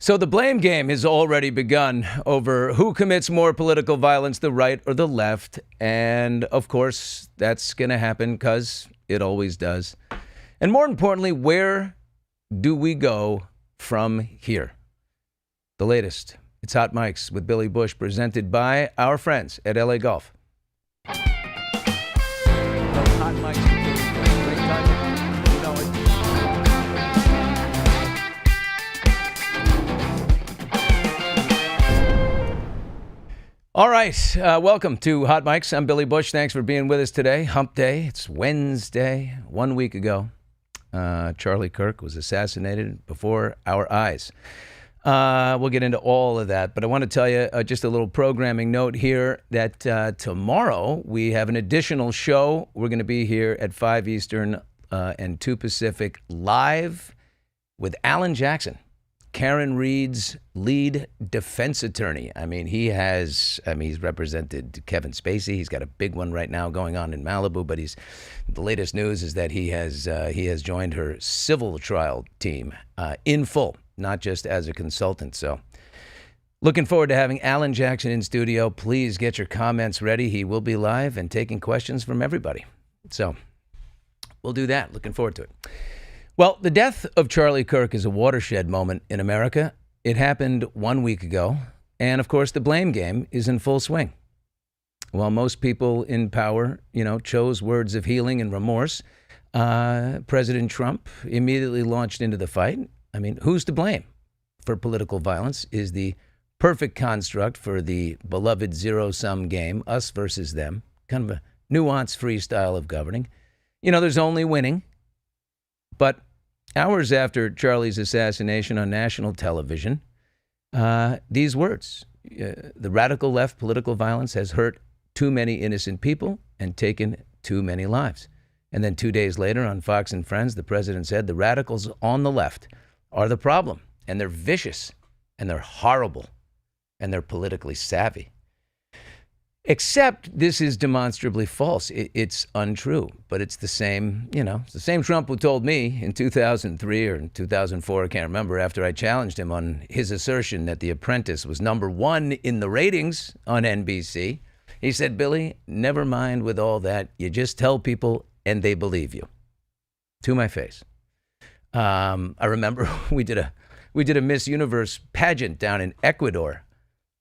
So the blame game has already begun over who commits more political violence, the right or the left. And of course, that's going to happen because it always does. And more importantly, where do we go from here? The latest. It's Hot Mics with Billy Bush, presented by our friends at LA Golf. Hot Mics with Billy Bush. Great time. You know it. All right. Welcome to Hot Mics. I'm Billy Bush. Thanks for being with us today. Hump Day. It's Wednesday. 1 week ago, Charlie Kirk was assassinated before our eyes. We'll get into all of that, but I want to tell you just a little programming note here that tomorrow we have an additional show. We're going to be here at 5 Eastern and 2 Pacific live with Alan Jackson, Karen Reed's lead defense attorney. He's represented Kevin Spacey. He's got a big one right now going on in Malibu, but the latest news is that he has joined her civil trial team in full, not just as a consultant. So looking forward to having Alan Jackson in studio. Please get your comments ready. He will be live and taking questions from everybody. So we'll do that. Looking forward to it. Well, the death of Charlie Kirk is a watershed moment in America. It happened 1 week ago. And of course, the blame game is in full swing. While most people in power, chose words of healing and remorse, President Trump immediately launched into the fight. Who's to blame for political violence is the perfect construct for the beloved zero-sum game, us versus them, kind of a nuanced free style of governing. There's only winning. But hours after Charlie's assassination on national television, these words, the radical left political violence has hurt too many innocent people and taken too many lives. And then 2 days later on Fox and Friends, the president said the radicals on the left are the problem, and they're vicious, and they're horrible, and they're politically savvy. Except this is demonstrably false. It's untrue, but it's the same, it's the same Trump who told me in 2003 or in 2004, I can't remember, after I challenged him on his assertion that The Apprentice was #1 in the ratings on NBC. He said, Billy, never mind with all that. You just tell people and they believe you. To my face. I remember we did a Miss Universe pageant down in Ecuador,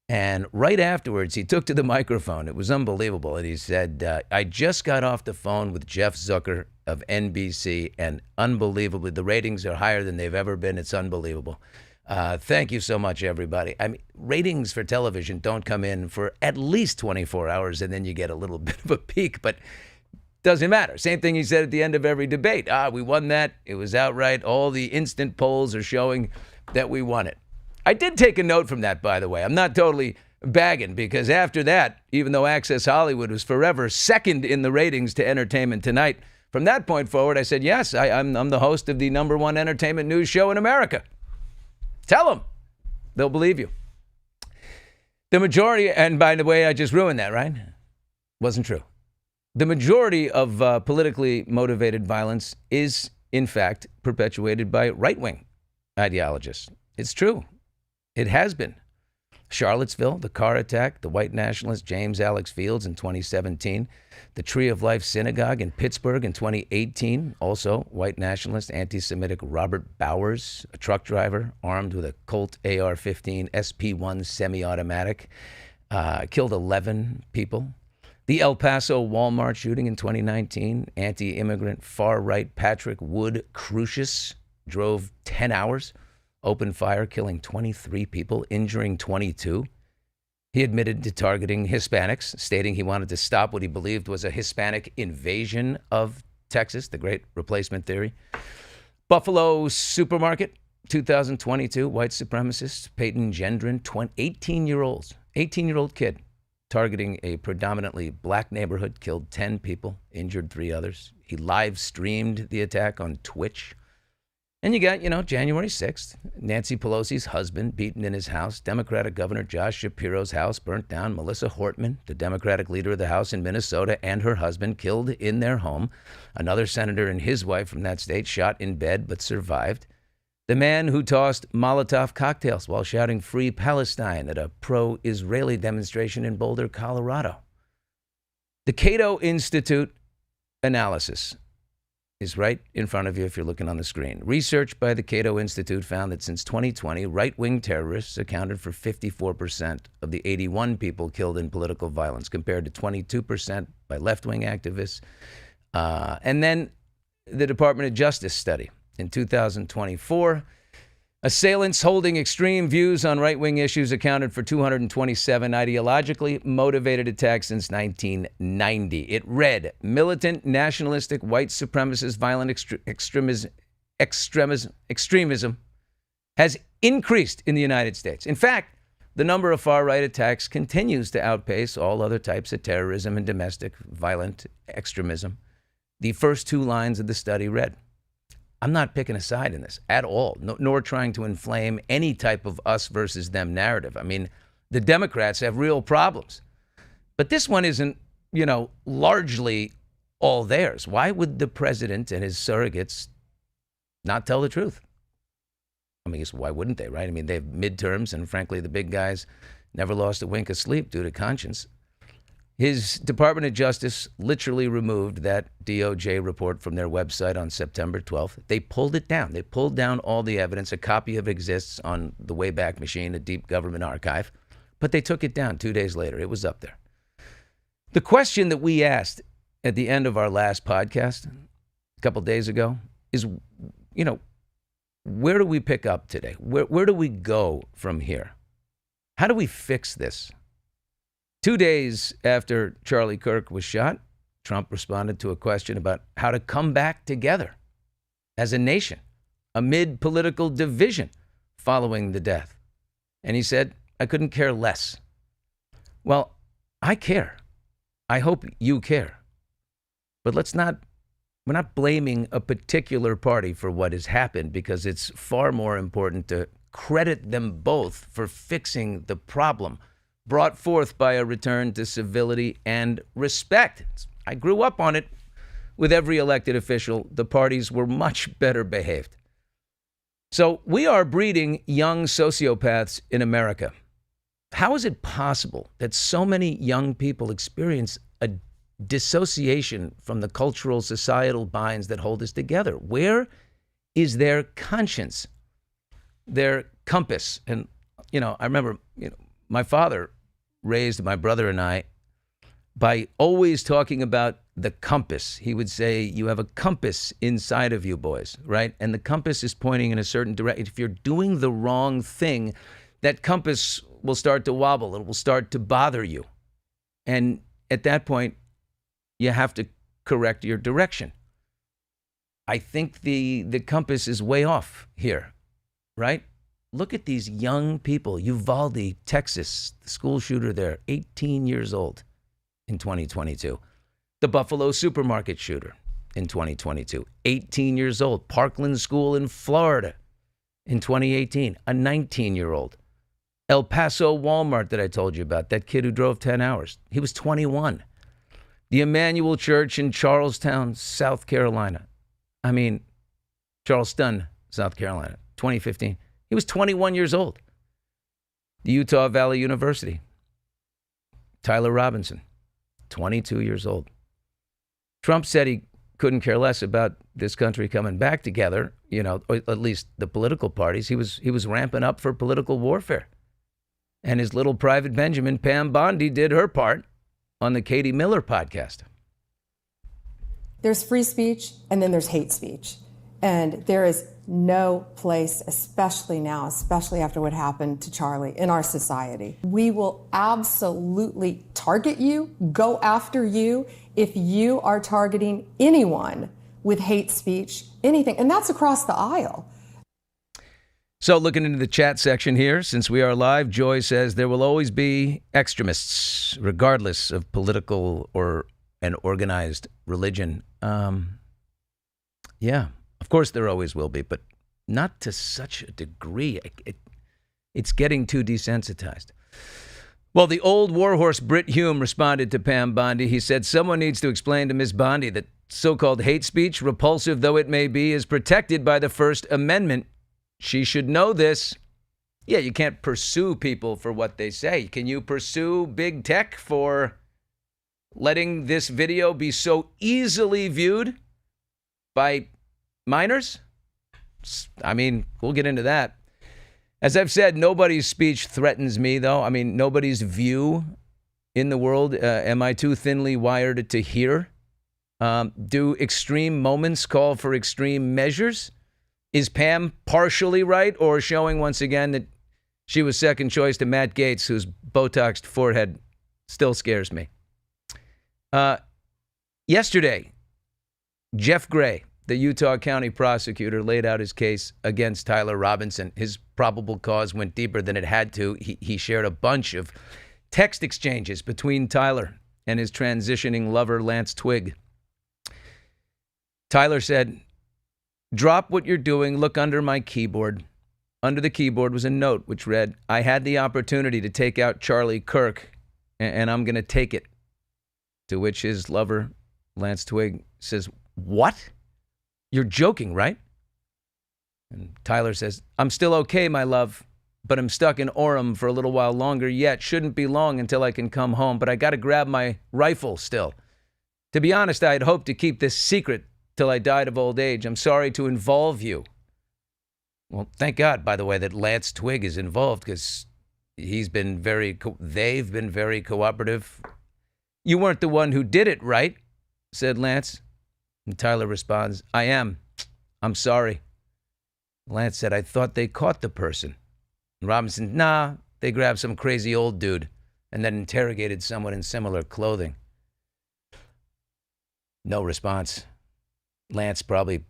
and right afterwards he took to the microphone. It was unbelievable, and he said, "I just got off the phone with Jeff Zucker of NBC, and unbelievably, the ratings are higher than they've ever been. It's unbelievable. Thank you so much, everybody." Ratings for television don't come in for at least 24 hours, and then you get a little bit of a peak, but doesn't matter. Same thing he said at the end of every debate. We won that. It was outright. All the instant polls are showing that we won it. I did take a note from that, by the way. I'm not totally bagging, because after that, even though Access Hollywood was forever second in the ratings to Entertainment Tonight, from that point forward, I said, yes, I'm the host of the #1 entertainment news show in America. Tell them. They'll believe you. The majority, and by the way, I just ruined that, right? Wasn't true. The majority of politically motivated violence is, in fact, perpetuated by right-wing ideologists. It's true. It has been. Charlottesville, the car attack, the white nationalist James Alex Fields in 2017, the Tree of Life Synagogue in Pittsburgh in 2018, also white nationalist, anti-Semitic Robert Bowers, a truck driver armed with a Colt AR-15 SP-1 semi-automatic, killed 11 people. The El Paso Walmart shooting in 2019, anti-immigrant far-right Patrick Wood Crucius drove 10 hours, opened fire, killing 23 people, injuring 22. He admitted to targeting Hispanics, stating he wanted to stop what he believed was a Hispanic invasion of Texas, the Great Replacement Theory. Buffalo Supermarket, 2022, white supremacist Peyton Gendron, 18-year-old kid, targeting a predominantly black neighborhood, killed 10 people, injured 3 others. He live streamed the attack on Twitch. And you got, January 6th, Nancy Pelosi's husband beaten in his house, Democratic Governor Josh Shapiro's house burnt down, Melissa Hortman, the Democratic leader of the House in Minnesota, and her husband killed in their home, another senator and his wife from that state shot in bed but survived. The man who tossed Molotov cocktails while shouting "Free Palestine" at a pro-Israeli demonstration in Boulder, Colorado. The Cato Institute analysis is right in front of you if you're looking on the screen. Research by the Cato Institute found that since 2020, right-wing terrorists accounted for 54% of the 81 people killed in political violence, compared to 22% by left-wing activists. And then the Department of Justice study. In 2024, assailants holding extreme views on right-wing issues accounted for 227 ideologically motivated attacks since 1990. It read, militant, nationalistic, white supremacist, violent extremism has increased in the United States. In fact, the number of far-right attacks continues to outpace all other types of terrorism and domestic violent extremism. The first two lines of the study read, I'm not picking a side in this at all, nor trying to inflame any type of us versus them narrative. I mean, the Democrats have real problems. But this one isn't, largely all theirs. Why would the president and his surrogates not tell the truth? I mean, why wouldn't they, right? I mean, they have midterms, and frankly, the big guys never lost a wink of sleep due to conscience. His Department of Justice literally removed that DOJ report from their website on September 12th. They pulled it down. They pulled down all the evidence. A copy of it exists on the Wayback Machine, a deep government archive. But they took it down 2 days later. It was up there. The question that we asked at the end of our last podcast a couple days ago is, where do we pick up today? Where do we go from here? How do we fix this? 2 days after Charlie Kirk was shot, Trump responded to a question about how to come back together as a nation amid political division following the death. And he said, I couldn't care less. Well, I care. I hope you care. But we're not blaming a particular party for what has happened, because it's far more important to credit them both for fixing the problem brought forth by a return to civility and respect. I grew up on it with every elected official. The parties were much better behaved. So we are breeding young sociopaths in America. How is it possible that so many young people experience a dissociation from the cultural, societal binds that hold us together? Where is their conscience, their compass? And, I remember, my father raised my brother and I by always talking about the compass. He would say, you have a compass inside of you, boys, right? And the compass is pointing in a certain direction. If you're doing the wrong thing, that compass will start to wobble. It will start to bother you. And at that point, you have to correct your direction. I think the compass is way off here, right? Look at these young people. Uvalde, Texas, the school shooter there, 18 years old in 2022. The Buffalo supermarket shooter in 2022, 18 years old. Parkland School in Florida in 2018, a 19-year-old. El Paso Walmart that I told you about, that kid who drove 10 hours, he was 21. The Emmanuel Church in Charleston, South Carolina. Charleston, South Carolina, 2015. He was 21 years old. The Utah Valley University. Tyler Robinson, 22 years old. Trump said he couldn't care less about this country coming back together, or at least the political parties. He was ramping up for political warfare. And his little private Benjamin, Pam Bondi, did her part on the Katie Miller podcast. There's free speech, and then there's hate speech. And there is no place, especially now, especially after what happened to Charlie, in our society. We will absolutely target you, go after you, if you are targeting anyone with hate speech, anything. And that's across the aisle. So looking into the chat section here, since we are live, Joy says there will always be extremists, regardless of political or an organized religion. Yeah. Of course, there always will be, but not to such a degree. It's getting too desensitized. Well, the old warhorse Brit Hume responded to Pam Bondi. He said, someone needs to explain to Ms. Bondi that so-called hate speech, repulsive though it may be, is protected by the First Amendment. She should know this. Yeah, you can't pursue people for what they say. Can you pursue big tech for letting this video be so easily viewed by minors? I mean, we'll get into that. As I've said, nobody's speech threatens me, though. I mean, nobody's view in the world. Am I too thinly wired to hear? Do extreme moments call for extreme measures? Is Pam partially right, or showing once again that she was second choice to Matt Gaetz, whose Botoxed forehead still scares me? Yesterday, Jeff Gray, the Utah County prosecutor, laid out his case against Tyler Robinson. His probable cause went deeper than it had to. He shared a bunch of text exchanges between Tyler and his transitioning lover, Lance Twigg. Tyler said, "Drop what you're doing, look under my keyboard." Under the keyboard was a note which read, "I had the opportunity to take out Charlie Kirk, and I'm going to take it." To which his lover, Lance Twigg, says, "What? You're joking, right?" And Tyler says, "I'm still okay, my love, but I'm stuck in Orem for a little while longer yet. Shouldn't be long until I can come home, but I got to grab my rifle still. To be honest, I had hoped to keep this secret till I died of old age. I'm sorry to involve you." Well, thank God, by the way, that Lance Twigg is involved, because they've been very cooperative. "You weren't the one who did it, right?" said Lance. And Tyler responds, "I am. I'm sorry." Lance said, "I thought they caught the person." And Robinson, "Nah, they grabbed some crazy old dude and then interrogated someone in similar clothing." No response. Lance probably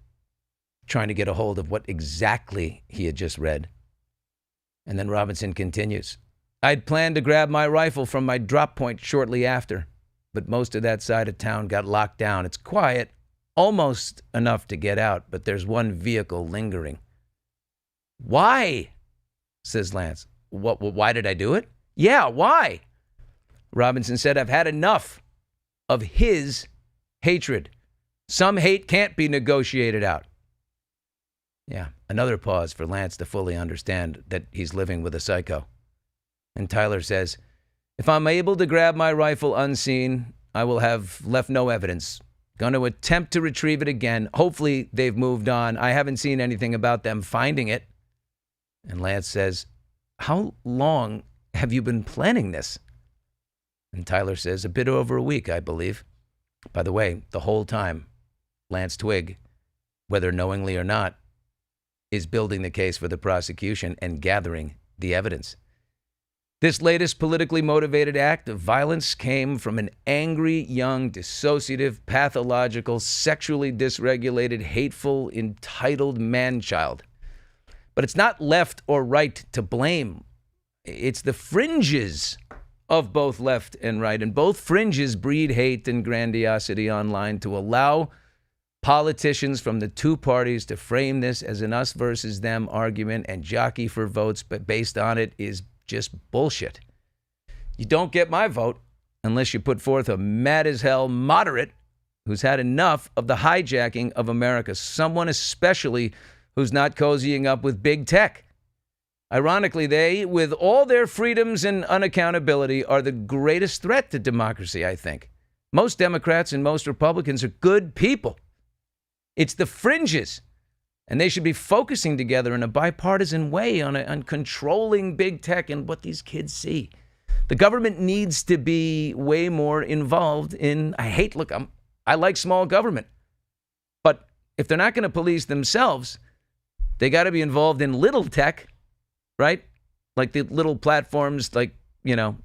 trying to get a hold of what exactly he had just read. And then Robinson continues, "I'd planned to grab my rifle from my drop point shortly after, but most of that side of town got locked down. It's quiet, almost enough to get out, but there's one vehicle lingering." "Why?" says Lance. Why did I do it?" "Yeah, why?" Robinson said, "I've had enough of his hatred. Some hate can't be negotiated out." Yeah, another pause for Lance to fully understand that he's living with a psycho. And Tyler says, "If I'm able to grab my rifle unseen, I will have left no evidence. Going to attempt to retrieve it again. Hopefully they've moved on. I haven't seen anything about them finding it." And Lance says, "How long have you been planning this?" And Tyler says, "A bit over a week, I believe." By the way, the whole time, Lance Twigg, whether knowingly or not, is building the case for the prosecution and gathering the evidence. This latest politically motivated act of violence came from an angry, young, dissociative, pathological, sexually dysregulated, hateful, entitled man-child. But it's not left or right to blame. It's the fringes of both left and right. And both fringes breed hate and grandiosity online to allow politicians from the two parties to frame this as an us versus them argument and jockey for votes, but based on it is just bullshit. You don't get my vote unless you put forth a mad-as-hell moderate who's had enough of the hijacking of America, someone especially who's not cozying up with big tech. Ironically, they, with all their freedoms and unaccountability, are the greatest threat to democracy, I think. Most Democrats and most Republicans are good people. It's the fringes. And they should be focusing together in a bipartisan way on controlling big tech and what these kids see. The government needs to be way more involved in, I like small government. But if they're not going to police themselves, they got to be involved in little tech, right? Like the little platforms like,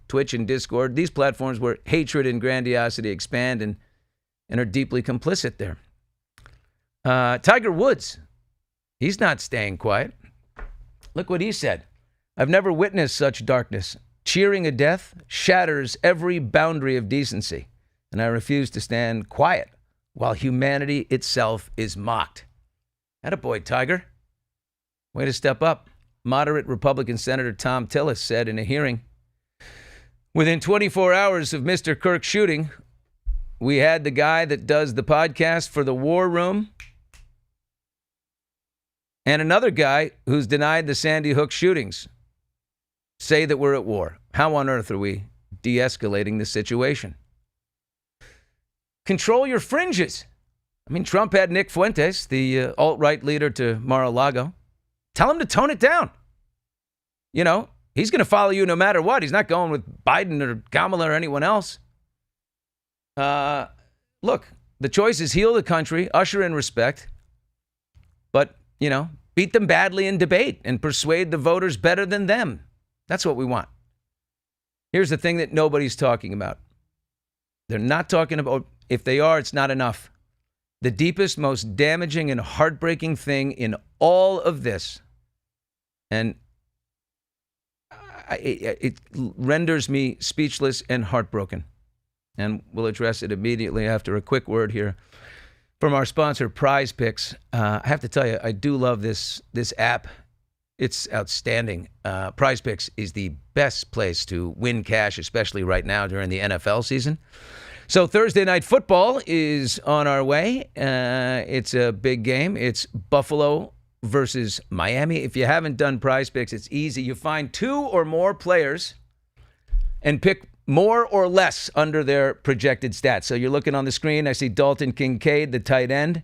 Twitch and Discord, these platforms where hatred and grandiosity expand and are deeply complicit there. Tiger Woods, he's not staying quiet. Look what he said. "I've never witnessed such darkness. Cheering a death shatters every boundary of decency, and I refuse to stand quiet while humanity itself is mocked." Attaboy, Tiger. Way to step up. Moderate Republican Senator Tom Tillis said in a hearing, "Within 24 hours of Mr. Kirk shooting, we had the guy that does the podcast for the War Room and another guy who's denied the Sandy Hook shootings say that we're at war. How on earth are we de-escalating the situation? Control your fringes. I mean, Trump had Nick Fuentes, the alt-right leader to Mar-a-Lago. Tell him to tone it down. You know, he's going to follow you no matter what. He's not going with Biden or Kamala or anyone else. Look, the choice is heal the country, usher in respect, but, you know, beat them badly in debate and persuade the voters better than them. That's what we want. Here's the thing that nobody's talking about. They're not talking about, if they are, it's not enough. The deepest, most damaging and heartbreaking thing in all of this, and it renders me speechless and heartbroken. And we'll address it immediately after a quick word here from our sponsor, Prize Picks. I have to tell you, I do love this app. It's outstanding. Prize Picks is the best place to win cash, especially right now during the NFL season. So Thursday Night Football is on our way. It's a big game. It's Buffalo versus Miami. If you haven't done Prize Picks, it's easy. You find two or more players and pick more or less under their projected stats. So you're looking on the screen. I see Dalton Kincaid, the tight end,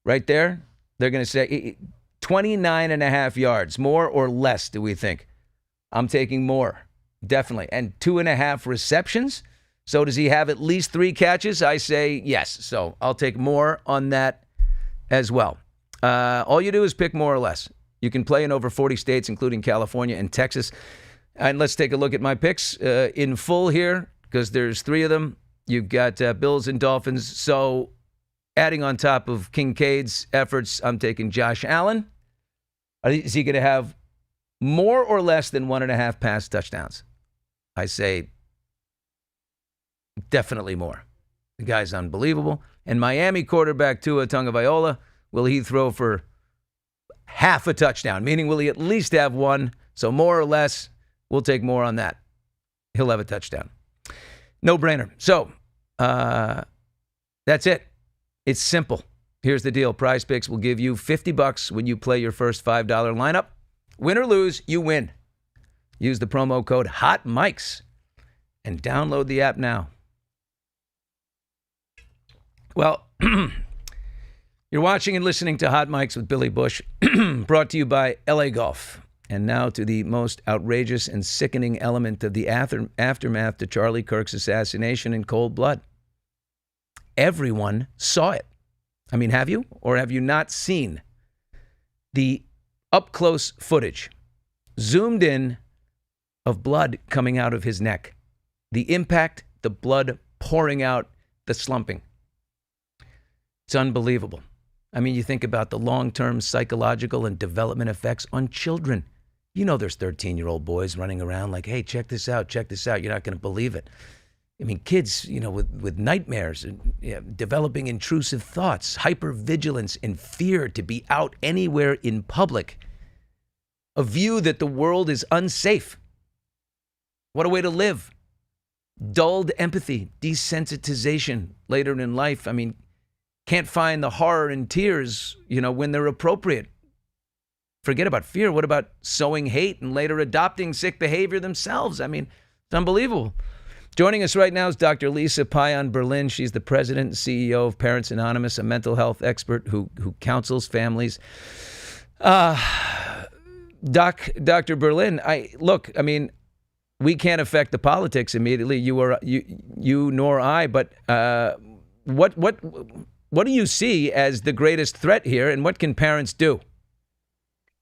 right there. They're going to say 29 and a half yards, more or less, do we think? I'm taking more, definitely. And 2.5 receptions. So does he have at least 3 catches? I say yes. So I'll take more on that as well. All you do is pick more or less. You can play in over 40 states, including California and Texas. And let's take a look at my picks in full here, because there's 3 of them. You've got Bills and Dolphins. So adding on top of Kincaid's efforts, I'm taking Josh Allen. Is he going to have more or less than 1.5 pass touchdowns? I say definitely more. The guy's unbelievable. And Miami quarterback Tua Tagovailoa, will he throw for half a touchdown? Meaning, will he at least have one? So more or less, we'll take more on that. He'll have a touchdown. No brainer. So that's it. It's simple. Here's the deal. Prize Picks will give you $50 when you play your first $5 lineup. Win or lose, you win. Use the promo code HOTMICS and download the app now. Well, you're watching and listening to Hot Mics with Billy Bush, brought to you by LA Golf. And now to the most outrageous and sickening element of the aftermath to Charlie Kirk's assassination in cold blood. Everyone saw it. I mean, have you? Or have you not seen the up-close footage, zoomed in, of blood coming out of his neck? The impact, the blood pouring out, the slumping. It's unbelievable. I mean, you think about the long-term psychological and development effects on children. You know there's 13-year-old boys running around like, hey, check this out, check this out. You're not going to believe it. I mean, kids, you know, with nightmares, and developing intrusive thoughts, hypervigilance and fear to be out anywhere in public. A view that the world is unsafe. What a way to live. Dulled empathy, desensitization later in life. I mean, can't find the horror and tears, you know, when they're appropriate. Forget about fear. What about sowing hate and later adopting sick behavior themselves? I mean, it's unbelievable. Joining us right now is Dr. Lisa Payan Berlin. She's the president and CEO of Parents Anonymous, a mental health expert who counsels families. Dr. Berlin, I mean, we can't affect the politics immediately, you nor I, but what do you see as the greatest threat here, and what can parents do?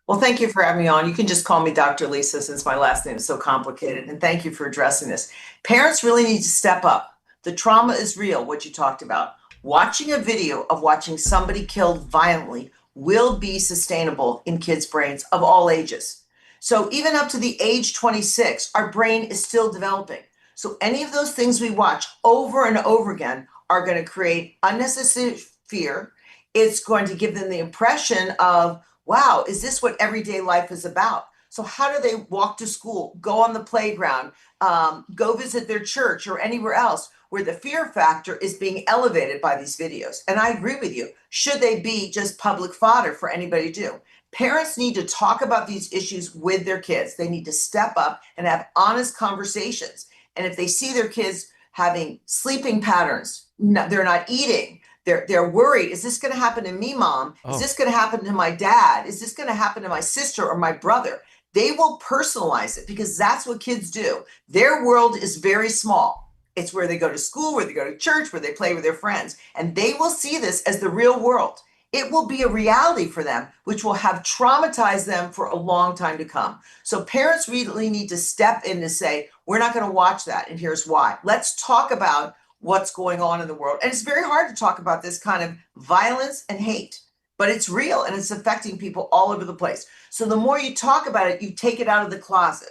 Well, thank you for having me on. You can just call me Dr. Lisa since my last name is so complicated. And thank you for addressing this. Parents really need to step up. The trauma is real, what you talked about. Watching a video of watching somebody killed violently will be sustainable in kids' brains of all ages. So even up to the age 26, our brain is still developing. So any of those things we watch over and over again are going to create unnecessary fear. It's going to give them the impression of, wow, is this what everyday life is about? So how do they walk to school, go on the playground, go visit their church or anywhere else where the fear factor is being elevated by these videos? And I agree with you. Should they be just public fodder for anybody to do? Parents need to talk about these issues with their kids. They need to step up and have honest conversations. And if they see their kids having sleeping patterns, they're not eating, they're worried. Is this going to happen to me, Mom? Is this going to happen to my dad? Is this going to happen to my sister or my brother? They will personalize it because that's what kids do. Their world is very small. It's where they go to school, where they go to church, where they play with their friends. And they will see this as the real world. It will be a reality for them, which will have traumatized them for a long time to come. So parents really need to step in and say, we're not going to watch that. And here's why. Let's talk about what's going on in the world. And it's very hard to talk about this kind of violence and hate, but it's real and it's affecting people all over the place. So the more you talk about it, you take it out of the closet.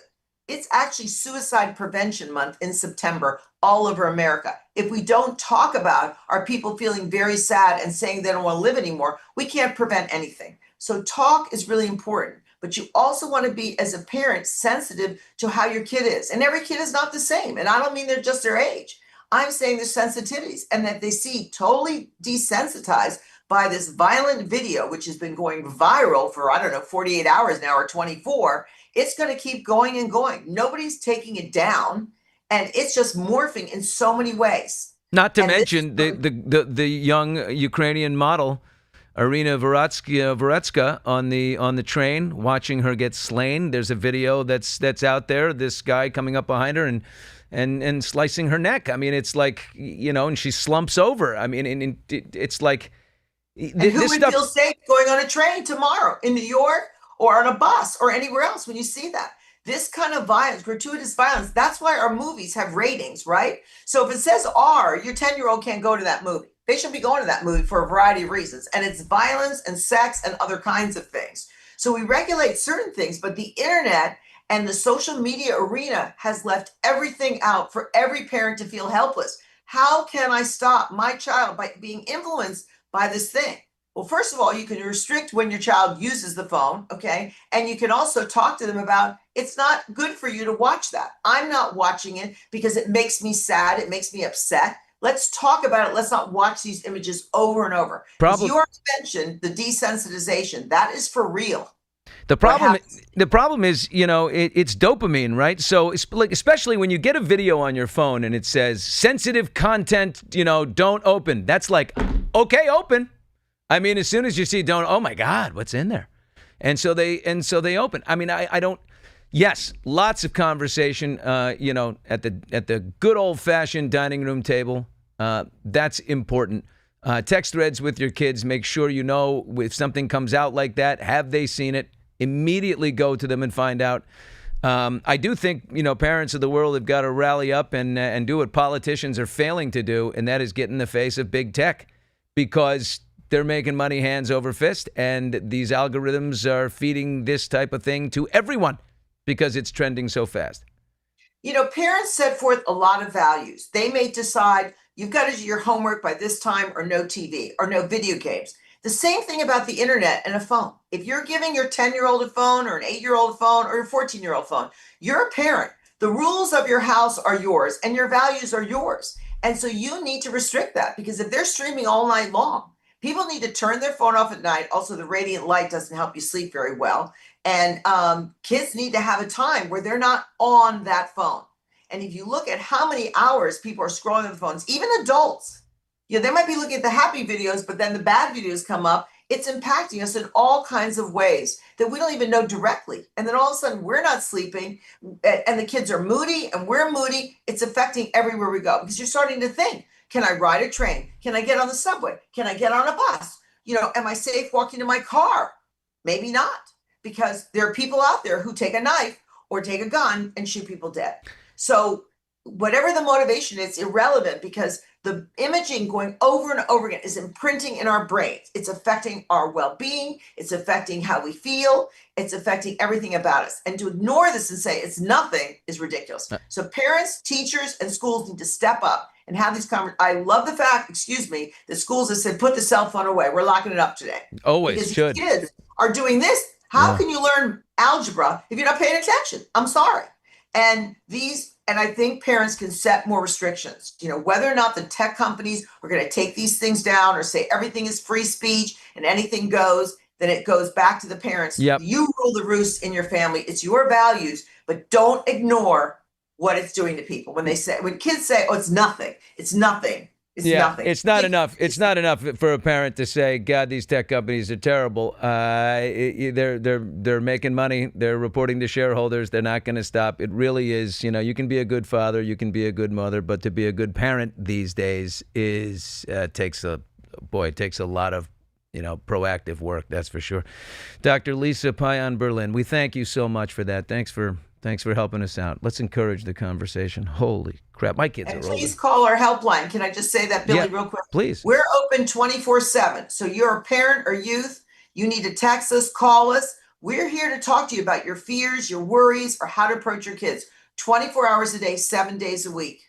It's actually Suicide Prevention Month in September all over America. If we don't talk about our people feeling very sad and saying they don't want to live anymore, we can't prevent anything. So talk is really important, but you also want to be, as a parent, sensitive to how your kid is. And every kid is not the same. And I don't mean they're just their age. I'm saying there's sensitivities, and that they see totally desensitized by this violent video, which has been going viral for, 48 hours now or 24. It's going to keep going and going. Nobody's taking it down, and it's just morphing in so many ways. Not to mention the young Ukrainian model, Irina Veretska, on the train, watching her get slain. There's a video that's out there. This guy coming up behind her and slicing her neck. I mean, it's like, and she slumps over. I mean, and it's like, and who would feel safe going on a train tomorrow in New York or on a bus or anywhere else when you see that? This kind of violence, gratuitous violence, that's why our movies have ratings, right? So if it says R, your 10-year-old can't go to that movie. They should be going to that movie for a variety of reasons. And it's violence and sex and other kinds of things. So we regulate certain things, but the internet and the social media arena has left everything out for every parent to feel helpless. How can I stop my child by being influenced by this thing? Well, first of all, you can restrict when your child uses the phone, okay? And you can also talk to them about, it's not good for you to watch that. I'm not watching it because it makes me sad. It makes me upset. Let's talk about it. Let's not watch these images over and over. You already mentioned the desensitization. That is for real. The problem is, it's dopamine, right? So it's like, especially when you get a video on your phone and it says sensitive content, don't open. That's like, okay, open. I mean, as soon as you see don't, oh my God, what's in there? And so they open. I mean, I don't. Yes, lots of conversation. At the good old fashioned dining room table. That's important. Text threads with your kids. Make sure you know if something comes out like that. Have they seen it? Immediately go to them and find out. I do think parents of the world have got to rally up and do what politicians are failing to do, and that is get in the face of big tech, because they're making money hands over fist, and these algorithms are feeding this type of thing to everyone because it's trending so fast. Parents set forth a lot of values. They may decide you've got to do your homework by this time, or no TV or no video games. The same thing about the internet and a phone. If you're giving your 10-year-old a phone, or an 8-year-old phone, or your 14-year-old phone, you're a parent. The rules of your house are yours and your values are yours. And so you need to restrict that, because if they're streaming all night long, people need to turn their phone off at night. Also, the radiant light doesn't help you sleep very well. And kids need to have a time where they're not on that phone. And if you look at how many hours people are scrolling on the phones, even adults, they might be looking at the happy videos, but then the bad videos come up. It's impacting us in all kinds of ways that we don't even know directly. And then all of a sudden we're not sleeping, and the kids are moody and we're moody. It's affecting everywhere we go, because you're starting to think, can I ride a train? Can I get on the subway? Can I get on a bus? Am I safe walking to my car? Maybe not, because there are people out there who take a knife or take a gun and shoot people dead. So whatever the motivation is irrelevant, because the imaging going over and over again is imprinting in our brains. It's affecting our well-being. It's affecting how we feel. It's affecting everything about us. And to ignore this and say it's nothing is ridiculous. So parents, teachers, and schools need to step up and have these conversations. I love the fact, that schools have said, put the cell phone away. We're locking it up today. Always because should. Kids are doing this. How can you learn algebra if you're not paying attention? I'm sorry. And I think parents can set more restrictions, whether or not the tech companies are going to take these things down or say everything is free speech and anything goes. then it goes back to the parents. Yep. You rule the roost in your family. It's your values, but don't ignore what it's doing to people. When kids say, "Oh, it's nothing," it's nothing. It's nothing. It's not enough. It's not enough for a parent to say, "God, these tech companies are terrible. They're making money. They're reporting to shareholders. They're not going to stop." It really is. You can be a good father, you can be a good mother, but to be a good parent these days takes a lot of proactive work. That's for sure. Dr. Lisa Payan Berlin, we thank you so much for that. Thanks for helping us out. Let's encourage the conversation. Holy crap. My kids are older. Please call our helpline. Can I just say that, Billy, real quick? Please. We're open 24/7. So you're a parent or youth, you need to text us, call us. We're here to talk to you about your fears, your worries, or how to approach your kids. 24 hours a day, 7 days a week.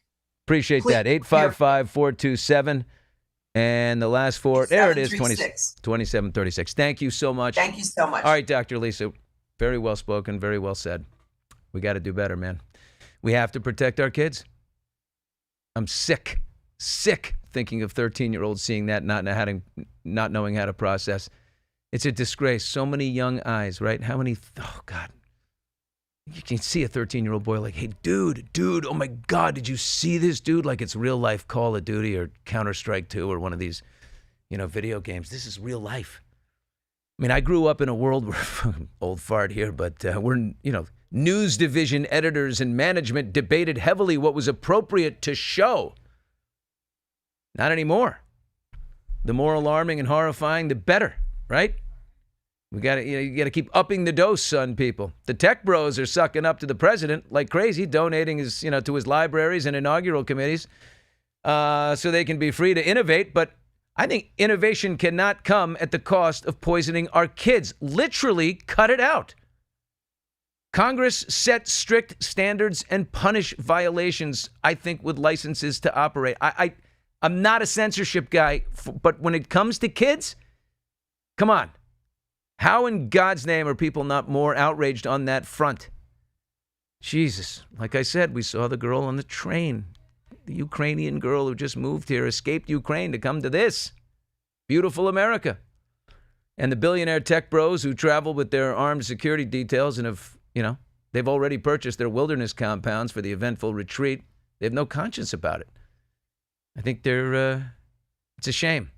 Appreciate that. 855-427. And the last four, there it is, 2736. Thank you so much. Thank you so much. All right, Dr. Lisa, very well spoken, very well said. We got to do better, man. We have to protect our kids. I'm sick thinking of 13-year-olds seeing that, not knowing how to process. It's a disgrace. So many young eyes, right? How many? Oh, God. You can see a 13-year-old boy like, "Hey, dude, oh, my God, did you see this, dude?" Like it's real life Call of Duty or Counter-Strike 2 or one of these, video games. This is real life. I mean, I grew up in a world where, old fart here, but we're, news division editors and management debated heavily what was appropriate to show. Not anymore. The more alarming and horrifying, the better, right? We got to, you got to keep upping the dose on people. The tech bros are sucking up to the president like crazy, donating his, to his libraries and inaugural committees, so they can be free to innovate. But I think innovation cannot come at the cost of poisoning our kids. Literally, cut it out. Congress set strict standards and punish violations, I think, with licenses to operate. I'm not a censorship guy, but when it comes to kids, come on. How in God's name are people not more outraged on that front? Jesus. Like I said, we saw the girl on the train. The Ukrainian girl who just moved here, escaped Ukraine to come to this beautiful America. And the billionaire tech bros who travel with their armed security details and have, they've already purchased their wilderness compounds for the eventful retreat. They have no conscience about it. I think it's a shame.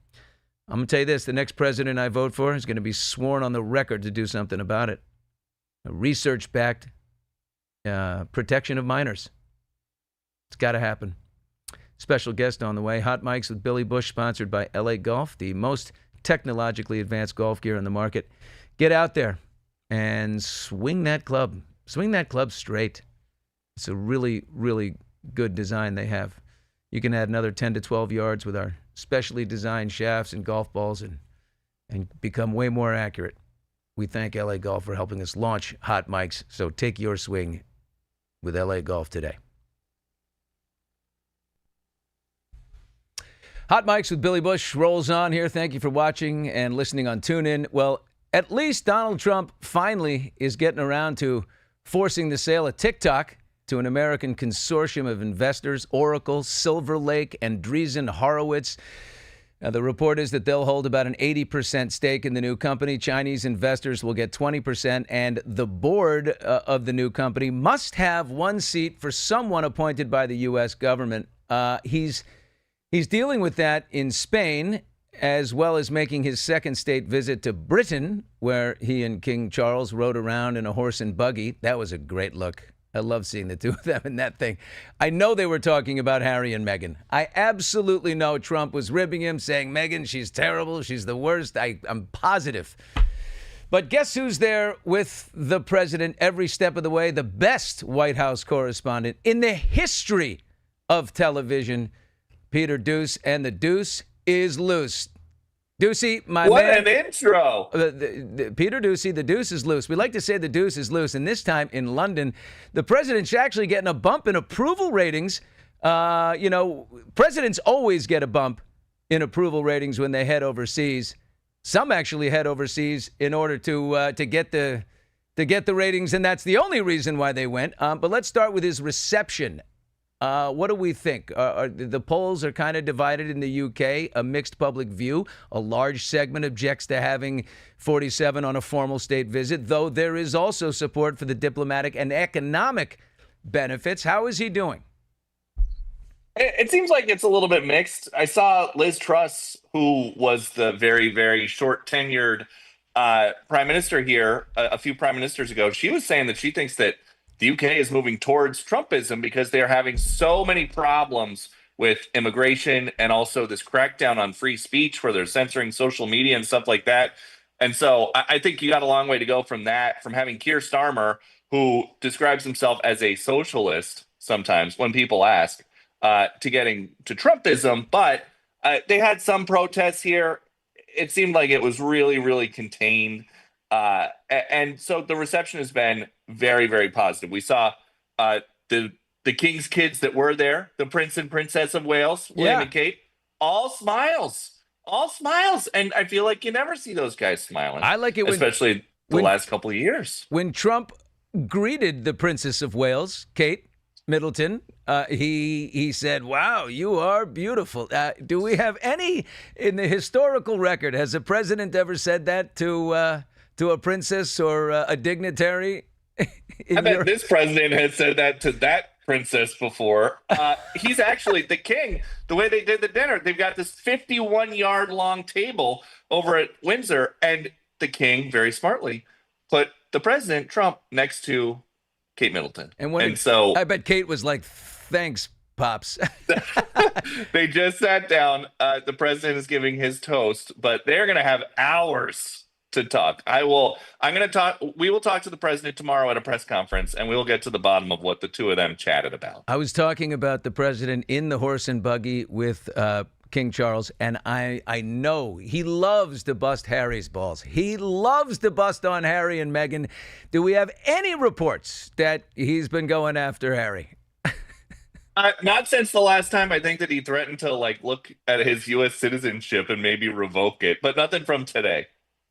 I'm going to tell you this, the next president I vote for is going to be sworn on the record to do something about it. A research-backed protection of minors. It's got to happen. Special guest on the way, Hot Mics with Billy Bush, sponsored by LA Golf, the most technologically advanced golf gear on the market. Get out there and swing that club. Swing that club straight. It's a really, really good design they have. You can add another 10 to 12 yards with our specially designed shafts and golf balls and become way more accurate. We thank LA Golf for helping us launch Hot Mics. So take your swing with LA Golf today. Hot Mics with Billy Bush rolls on here. Thank you for watching and listening on TuneIn. Well, at least Donald Trump finally is getting around to forcing the sale of TikTok to an American consortium of investors, Oracle, Silver Lake, and Andreessen Horowitz. The report is that they'll hold about an 80% stake in the new company. Chinese investors will get 20%, and the board of the new company must have one seat for someone appointed by the U.S. government. He's dealing with that in Spain, as well as making his second state visit to Britain, where he and King Charles rode around in a horse and buggy. That was a great look. I love seeing the two of them in that thing. I know they were talking about Harry and Meghan. I absolutely know Trump was ribbing him, saying, "Meghan, she's terrible. She's the worst." I'm positive. But guess who's there with the president every step of the way? The best White House correspondent in the history of television, Peter Doocy, and the deuce is loose. Doocy, my what man. What an intro. Peter Doocy, the deuce is loose. We like to say the deuce is loose. And this time in London, the president's actually getting a bump in approval ratings. Presidents always get a bump in approval ratings when they head overseas. Some actually head overseas in order to get the ratings, and that's the only reason why they went. But let's start with his reception What do we think? The polls are kind of divided in the UK, a mixed public view. A large segment objects to having 47 on a formal state visit, though there is also support for the diplomatic and economic benefits. How is he doing? It seems like it's a little bit mixed. I saw Liz Truss, who was the very, very short tenured prime minister here a few prime ministers ago. She was saying that she thinks that the UK is moving towards Trumpism because they're having so many problems with immigration and also this crackdown on free speech where they're censoring social media and stuff like that. And so I think you got a long way to go from that, from having Keir Starmer, who describes himself as a socialist sometimes when people ask, to getting to Trumpism. But they had some protests here. It seemed like it was really, really contained. And so the reception has been very, very positive. We saw the King's kids that were there, the Prince and Princess of Wales, William and Kate, all smiles. And I feel like you never see those guys smiling. I like it, especially the last couple of years. When Trump greeted the Princess of Wales, Kate Middleton, he said, "Wow, you are beautiful." Do we have any in the historical record? Has a president ever said that to a princess or a dignitary? I bet this president has said that to that princess before. He's actually the king. The way they did the dinner, they've got this 51-yard long table over at Windsor, and the king very smartly put the president, Trump, next to Kate Middleton. And so I bet Kate was like, "Thanks, Pops." They just sat down. The president is giving his toast, but they're going to have hours to talk. We will talk to the president tomorrow at a press conference, and we will get to the bottom of what the two of them chatted about. I was talking about the president in the horse and buggy with King Charles, and I know he loves to bust Harry's balls. He loves to bust on Harry and Meghan. Do we have any reports that he's been going after Harry? Not since the last time. I think that he threatened to look at his U.S. citizenship and maybe revoke it, but nothing from today.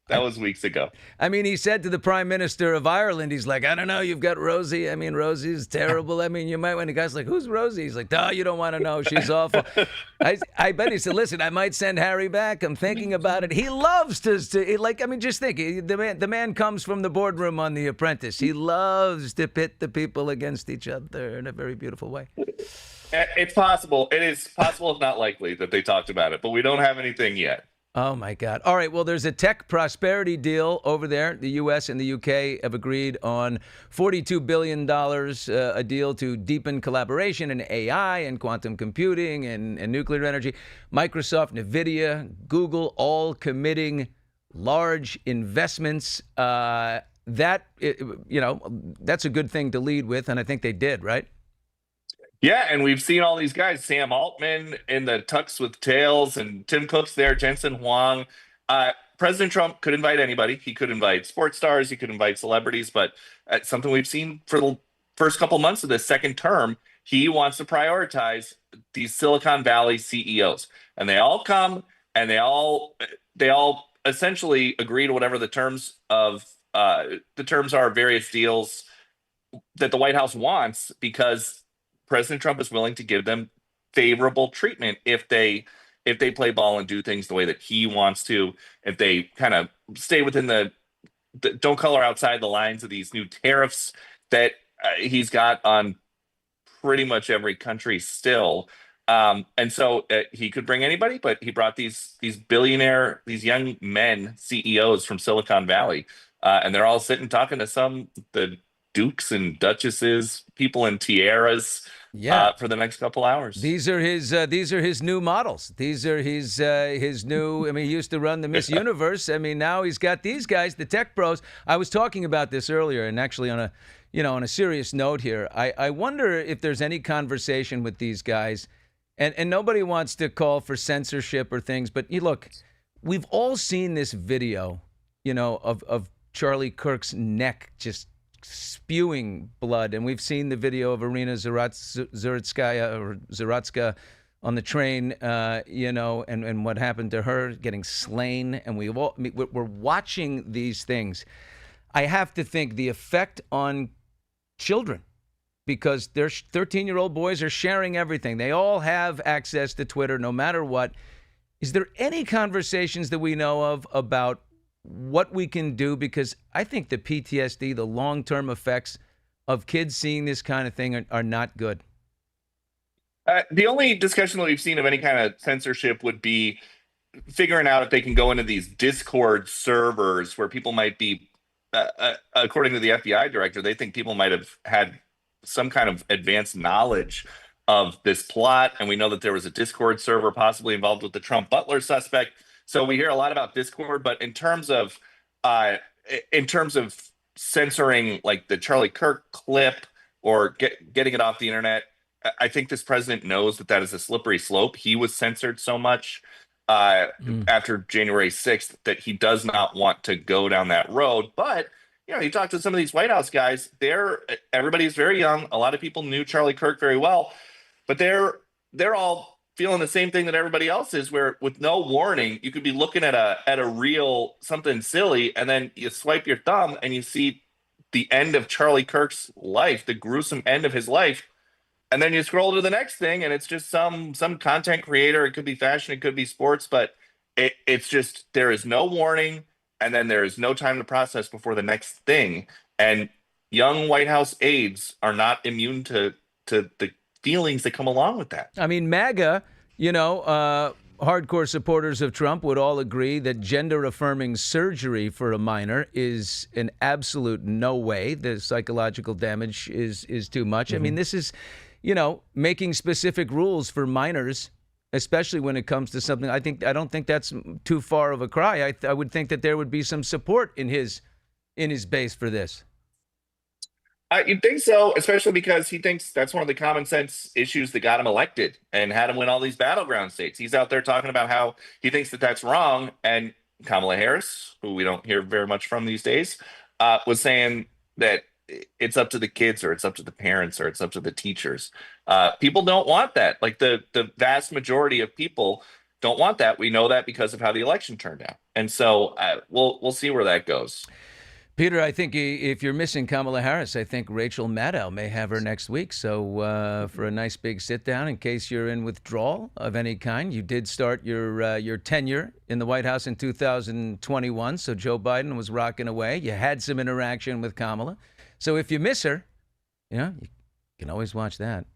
That was weeks ago. I mean, he said to the Prime Minister of Ireland, he's like, "I don't know, you've got Rosie. I mean, Rosie's terrible. I mean, you might," when the guy's like, "Who's Rosie?" He's like, "Oh, you don't want to know. She's awful." I bet he said, "Listen, I might send Harry back. I'm thinking about it." He loves to just think, the man comes from the boardroom on The Apprentice. He loves to pit the people against each other in a very beautiful way. It's possible. It is possible, if not likely, that they talked about it, but we don't have anything yet. Oh, my God. All right. Well, there's a tech prosperity deal over there. The U.S. and the U.K. have agreed on $42 billion, a deal to deepen collaboration in AI and quantum computing and nuclear energy. Microsoft, NVIDIA, Google, all committing large investments. That's a good thing to lead with, and I think they did, right? Yeah, and we've seen all these guys, Sam Altman in the tux with tails, and Tim Cook's there, Jensen Huang. President Trump could invite anybody. He could invite sports stars. He could invite celebrities. But something we've seen for the first couple months of this second term, he wants to prioritize these Silicon Valley CEOs. And they all come, and they all essentially agree to whatever the terms are, various deals that the White House wants, because President Trump is willing to give them favorable treatment if they play ball and do things the way that he wants to, if they kind of stay within the don't color outside the lines of these new tariffs that he's got on pretty much every country still. And so he could bring anybody, but he brought these these young men CEOs from Silicon Valley, and they're all sitting talking to the dukes and duchesses, people in tiaras, for the next couple hours. These are his new models. These are his new. I mean, he used to run the Miss Universe. I mean, now he's got these guys, the tech bros. I was talking about this earlier, and actually on a serious note here, I wonder if there's any conversation with these guys, and nobody wants to call for censorship or things, but look, we've all seen this video, of Charlie Kirk's neck just spewing blood, and we've seen the video of Irina Zarotska on the train, and what happened to her, getting slain, and we're watching these things. I have to think the effect on children because their 13-year-old boys are sharing everything. They all have access to Twitter no matter what. Is there any conversations that we know of about what we can do? Because I think the PTSD, the long-term effects of kids seeing this kind of thing are not good. The only discussion that we've seen of any kind of censorship would be figuring out if they can go into these Discord servers where people might be, according to the FBI director, they think people might have had some kind of advanced knowledge of this plot. And we know that there was a Discord server possibly involved with the Trump Butler suspect. So we hear a lot about Discord, but in terms of censoring like the Charlie Kirk clip or getting it off the internet, I think this president knows that is a slippery slope. He was censored so much after January 6th that he does not want to go down that road. But you talk to some of these White House guys, everybody's very young. A lot of people knew Charlie Kirk very well, but they're all feeling the same thing that everybody else is, where with no warning, you could be looking at a reel, something silly, and then you swipe your thumb and you see the end of Charlie Kirk's life, the gruesome end of his life. And then you scroll to the next thing, and it's just some content creator. It could be fashion, it could be sports, but it's just there is no warning, and then there is no time to process before the next thing. And young White House aides are not immune to the feelings that come along with that. I mean, MAGA, hardcore supporters of Trump would all agree that gender-affirming surgery for a minor is an absolute no way. The psychological damage is too much. Mm-hmm. I mean, this is, making specific rules for minors, especially when it comes to something. I don't think that's too far of a cry. I would think that there would be some support in his base for this. You'd think so, especially because he thinks that's one of the common sense issues that got him elected and had him win all these battleground states. He's out there talking about how he thinks that that's wrong. And Kamala Harris, who we don't hear very much from these days, was saying that it's up to the kids, or it's up to the parents, or it's up to the teachers. People don't want that. Like the vast majority of people don't want that. We know that because of how the election turned out. And so we'll see where that goes. Peter, I think if you're missing Kamala Harris, I think Rachel Maddow may have her next week. So for a nice big sit down, in case you're in withdrawal of any kind, you did start your tenure in the White House in 2021. So Joe Biden was rocking away. You had some interaction with Kamala. So if you miss her, you can always watch that.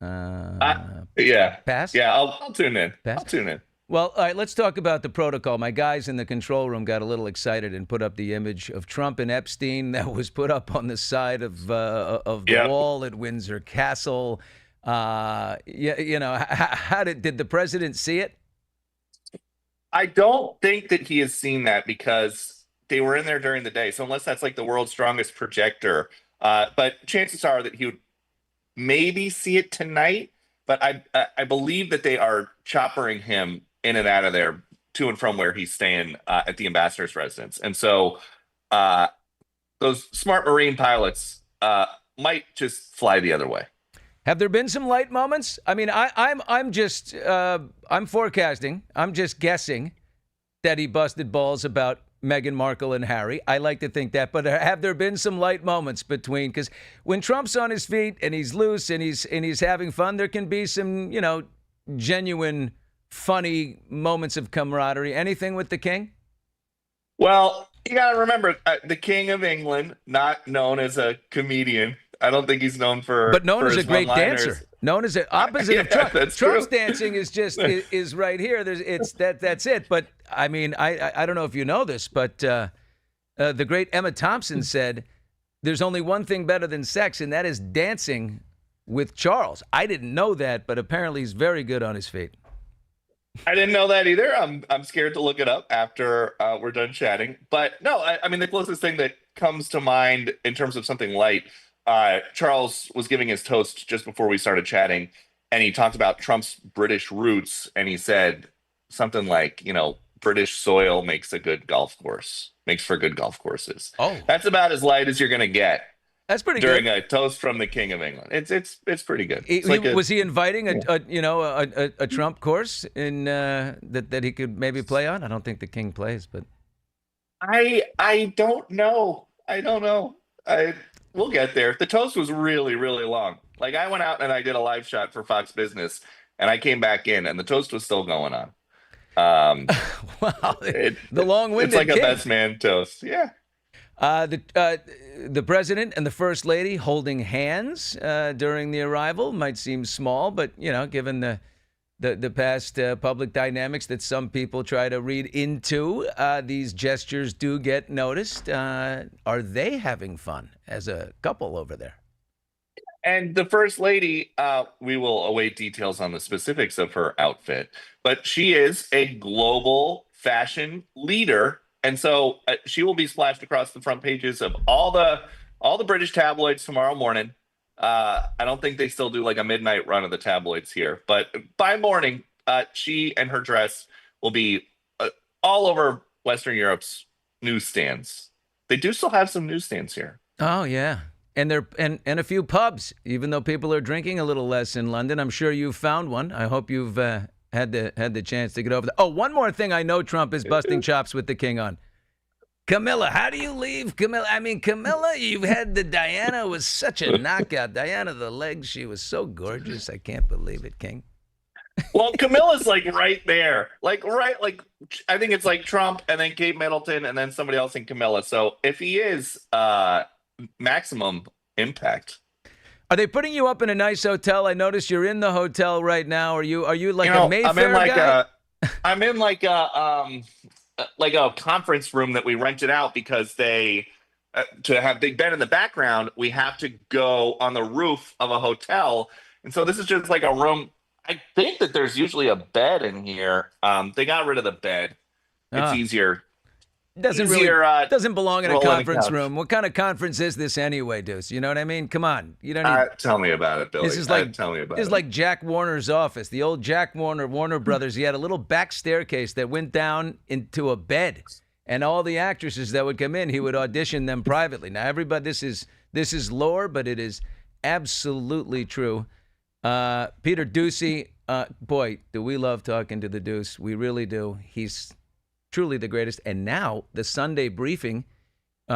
Yeah. Pass? Yeah, I'll tune in. Pass? I'll tune in. Well, all right, let's talk about the protocol. My guys in the control room got a little excited and put up the image of Trump and Epstein that was put up on the side of the wall at Windsor Castle. How did the president see it? I don't think that he has seen that because they were in there during the day. So unless that's like the world's strongest projector, but chances are that he would maybe see it tonight. But I believe that they are choppering him in and out of there, to and from where he's staying at the ambassador's residence. And so those smart Marine pilots might just fly the other way. Have there been some light moments? I mean, I'm forecasting. I'm just guessing that he busted balls about Meghan Markle and Harry. I like to think that, but have there been some light moments between? Because when Trump's on his feet and he's loose and he's having fun, there can be some, genuine, funny moments of camaraderie. Anything with the king? Well, you got to remember, the King of England, not known as a comedian. I don't think he's known for, but known for as his a great one-liners. dancer. Known as the opposite of Trump. That's Trump's true. dancing is just is right here. That's it. But I mean, I don't know if you know this, but the great Emma Thompson said there's only one thing better than sex, and that is dancing with Charles. I didn't know that, but apparently he's very good on his feet. I didn't know that either. I'm scared to look it up after we're done chatting. But no, I mean, the closest thing that comes to mind in terms of something light, Charles was giving his toast just before we started chatting, and he talked about Trump's British roots, and he said something like, British soil makes for good golf courses. Oh, that's about as light as you're going to get. That's pretty during good. a toast from the King of England. It's pretty good. Was he inviting a Trump course in that he could maybe play on? I don't think the King plays, but I don't know. We'll get there. The toast was really, really long. Like I went out and I did a live shot for Fox Business, and I came back in, and the toast was still going on. Wow, the It's long-winded like a king. best man toast. Yeah. The president and the first lady holding hands during the arrival might seem small, but given the past public dynamics that some people try to read into, these gestures do get noticed. Are they having fun as a couple over there? And the first lady, we will await details on the specifics of her outfit, but she is a global fashion leader, and so she will be splashed across the front pages of all the British tabloids tomorrow morning. I don't think they still do like a midnight run of the tabloids here, but by morning, she and her dress will be all over Western Europe's newsstands. They do still have some newsstands here. Oh yeah. And a few pubs, even though people are drinking a little less in London. I'm sure you've found one. I hope you've had the chance to get over there. Oh, one more thing I know Trump is busting chops with the king on. Camilla, how do you leave Camilla? I mean, Camilla, you've had the Diana was such a knockout. Diana, the legs, she was so gorgeous. I can't believe it, King. Well, Camilla's like right there. Like I think it's like Trump and then Kate Middleton and then somebody else in Camilla. So if he is maximum impact. Are they putting you up in a nice hotel? I notice you're in the hotel right now. Are you like a Mayfair guy? I'm in like a conference room that we rented out because they to have Big Ben in the background, we have to go on the roof of a hotel. And so this is just like a room. I think that there's usually a bed in here. They got rid of the bed. It's easier. Doesn't belong in a conference room. What kind of conference is this anyway, Deuce? You know what I mean? Come on. You don't need... Tell me about it, Billy. This is like tell me about this it. is like Jack Warner's office. The old Jack Warner Brothers. He had a little back staircase that went down into a bed, and all the actresses that would come in, he would audition them privately. Now, everybody, this is lore, but it is absolutely true. Peter Doocy, boy, do we love talking to the Deuce. We really do. He's truly the greatest. And now the Sunday briefing,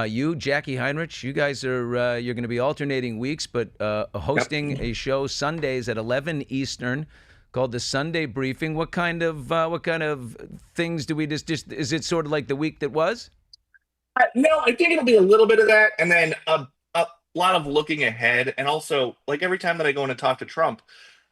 you, Jackie Heinrich, you guys are you're going to be alternating weeks, but hosting a show Sundays at 11 Eastern called the Sunday Briefing. What kind of things do we just is it sort of like the week that was? No, I think it'll be a little bit of that, and then a lot of looking ahead, and also like every time that I go in to talk to Trump,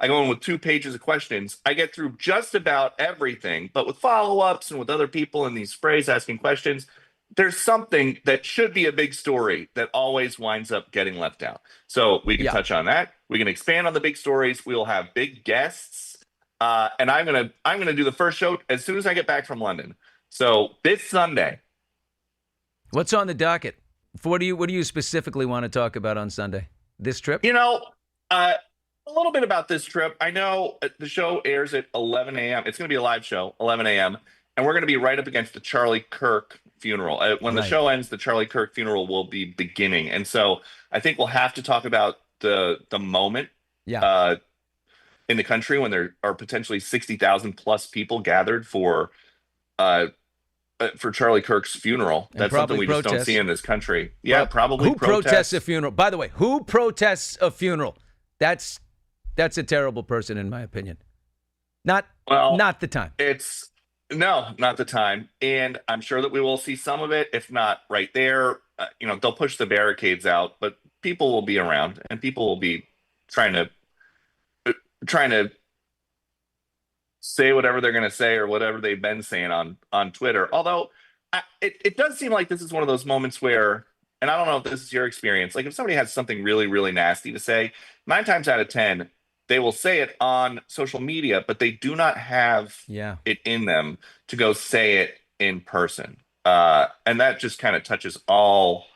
I go in with 2 pages of questions. I get through just about everything, but with follow-ups and with other people in these sprays asking questions, there's something that should be a big story that always winds up getting left out. So we can touch on that. We can expand on the big stories. We will have big guests, and I'm gonna do the first show as soon as I get back from London. So this Sunday. What's on the docket? What do you specifically want to talk about on Sunday? This trip? A little bit about this trip. I know the show airs at 11 a.m. It's going to be a live show, 11 a.m. And we're going to be right up against the Charlie Kirk funeral. When the show ends, the Charlie Kirk funeral will be beginning. And so I think we'll have to talk about the moment in the country when there are potentially 60,000 plus people gathered for Charlie Kirk's funeral. That's something we just don't see in this country. Yeah, probably who protests a funeral? By the way, who protests a funeral? That's a terrible person, in my opinion. Not the time. Not the time. And I'm sure that we will see some of it, if not right there. They'll push the barricades out, but people will be around, and people will be trying to say whatever they're going to say or whatever they've been saying on Twitter. Although it does seem like this is one of those moments where, and I don't know if this is your experience, like if somebody has something really, really nasty to say, 9 times out of 10, they will say it on social media, but they do not have it in them to go say it in person. And that just kind of touches all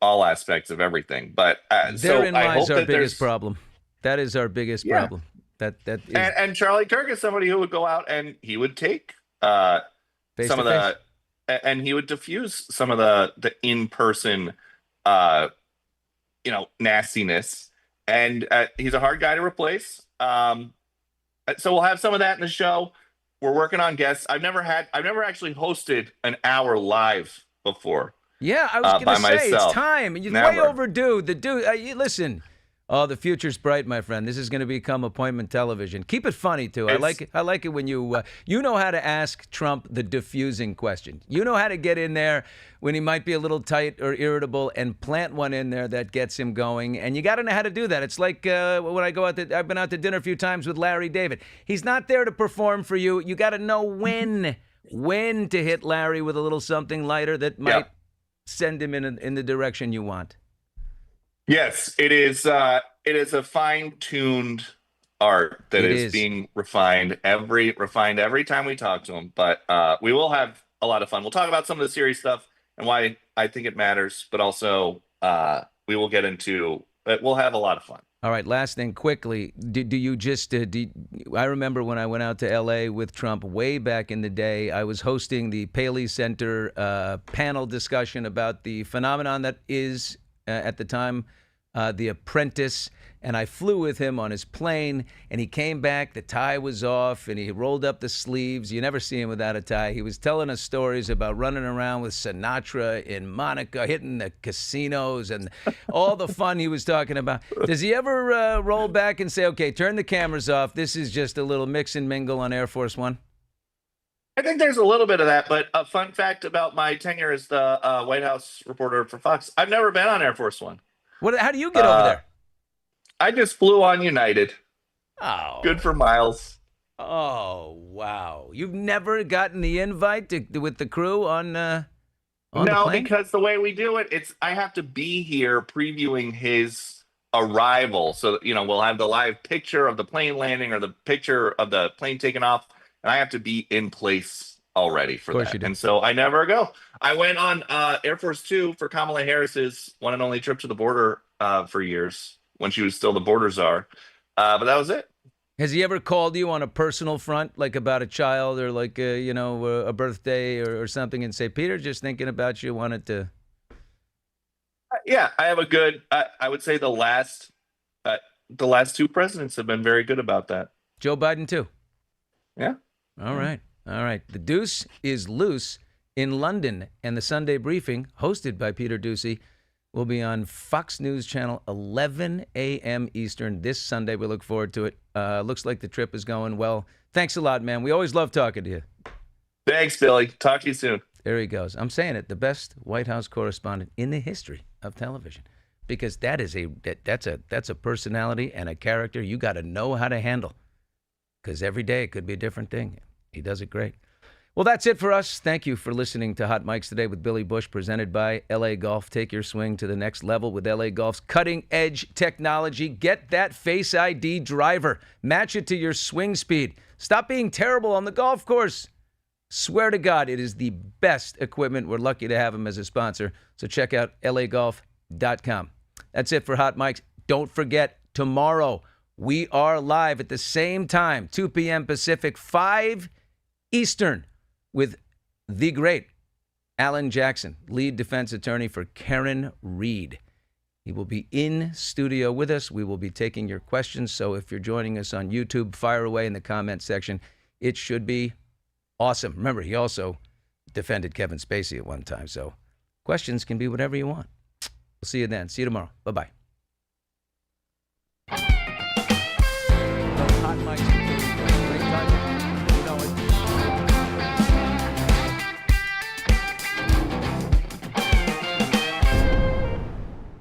aspects of everything. But therein lies our biggest problem. That is our biggest problem. That is... and Charlie Kirk is somebody who would go out and he would take some of the, and he would diffuse some of the in-person nastiness. And he's a hard guy to replace. So we'll have some of that in the show. We're working on guests. I've never actually hosted an hour live before. Yeah, I was going by to say, myself. it's time. It's way Never. overdue. Listen. Oh, the future's bright, my friend. This is going to become appointment television. Keep it funny, too. I like it when you know how to ask Trump the diffusing question. You know how to get in there when he might be a little tight or irritable and plant one in there that gets him going. And you got to know how to do that. It's like when I go out I've been out to dinner a few times with Larry David. He's not there to perform for you. You got to know when to hit Larry with a little something lighter that might send him in the direction you want. Yes, it is. It is a fine-tuned art that is being refined every time we talk to him. But we will have a lot of fun. We'll talk about some of the serious stuff and why I think it matters. But also, we will get into. We'll have a lot of fun. All right. Last thing, quickly. Do you just? I remember when I went out to L.A. with Trump way back in the day. I was hosting the Paley Center panel discussion about the phenomenon that is. At the time, The Apprentice, and I flew with him on his plane, and he came back, the tie was off, and he rolled up the sleeves. You never see him without a tie. He was telling us stories about running around with Sinatra in Monaco, hitting the casinos, and all the fun he was talking about. Does he ever roll back and say, okay, turn the cameras off, this is just a little mix and mingle on Air Force One? I think there's a little bit of that, but a fun fact about my tenure as the White House reporter for Fox, I've never been on Air Force One. How do you get over there? I just flew on United. Oh. Good for miles. Oh, wow. You've never gotten the invite with the crew on the plane? No, because the way we do it, I have to be here previewing his arrival. So, we'll have the live picture of the plane landing or the picture of the plane taking off. And I have to be in place already for that. And so I never go. I went on Air Force Two for Kamala Harris's one and only trip to the border for years when she was still the border czar. But that was it. Has he ever called you on a personal front, like about a child or like, a birthday or something and say, Peter, just thinking about you, wanted to... Yeah, I have a good... I would say the last two presidents have been very good about that. Joe Biden, too? Yeah. All right. The Deuce is loose in London, and the Sunday briefing, hosted by Peter Doocy, will be on Fox News Channel, 11 a.m. Eastern this Sunday. We look forward to it. Looks like the trip is going well. Thanks a lot, man. We always love talking to you. Thanks, Billy. Talk to you soon. There he goes. I'm saying it, the best White House correspondent in the history of television, because that's a personality and a character you got to know how to handle. Because every day it could be a different thing. He does it great. Well, that's it for us. Thank you for listening to Hot Mics Today with Billy Bush, presented by LA Golf. Take your swing to the next level with LA Golf's cutting-edge technology. Get that Face ID driver. Match it to your swing speed. Stop being terrible on the golf course. Swear to God, it is the best equipment. We're lucky to have him as a sponsor. So check out lagolf.com. That's it for Hot Mics. Don't forget, tomorrow, we are live at the same time, 2 p.m. Pacific, 5 Eastern, with the great Alan Jackson, lead defense attorney for Karen Reed. He will be in studio with us. We will be taking your questions. So if you're joining us on YouTube, fire away in the comment section. It should be awesome. Remember, he also defended Kevin Spacey at one time. So questions can be whatever you want. We'll see you then. See you tomorrow. Bye-bye.